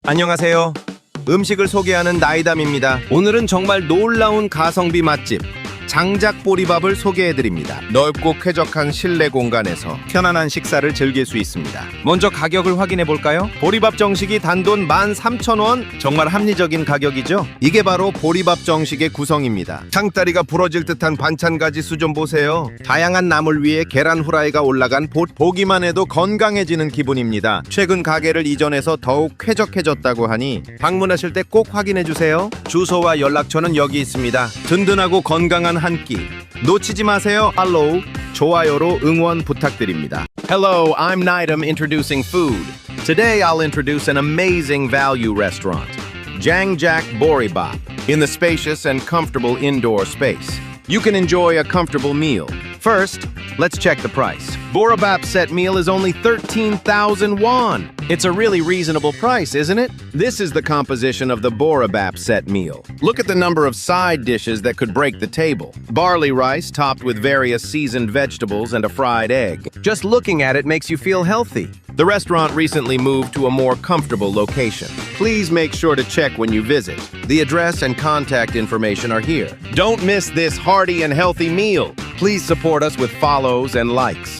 안녕하세요. 음식을 소개하는 나이담입니다. 오늘은 정말 놀라운 가성비 맛집 장작보리밥을 소개해드립니다. 넓고 쾌적한 실내 공간에서 편안한 식사를 즐길 수 있습니다. 먼저 가격을 확인해볼까요? 보리밥정식이 단돈 13,000원, 정말 합리적인 가격이죠? 이게 바로 보리밥정식의 구성입니다. 창다리가 부러질 듯한 반찬 가지 수 좀 보세요. 다양한 나물 위에 계란 후라이가 올라간 보기만 해도 건강해지는 기분입니다. 최근 가게를 이전해서 더욱 쾌적해졌다고 하니 방문하실 때 꼭 확인해주세요. 주소와 연락처는 여기 있습니다. 든든하고 건강한 한 끼 놓치지 마세요. 팔로우, 좋아요로 응원 부탁드립니다. Hello, I'm Naidam introducing food. Today I'll introduce an amazing value restaurant, 장작보리밥. In the spacious and comfortable indoor space, you can enjoy a comfortable meal. First, let's check the price. Boри밥 set meal is only 13,000 won. It's a really reasonable price, isn't it? This is the composition of the boри밥 set meal. Look at the number of side dishes that could break the table. Barley rice topped with various seasoned vegetables and a fried egg. Just looking at it makes you feel healthy. The restaurant recently moved to a more comfortable location. Please make sure to check when you visit. The address and contact information are here. Don't miss this hearty and healthy meal. Please support us with follows and likes.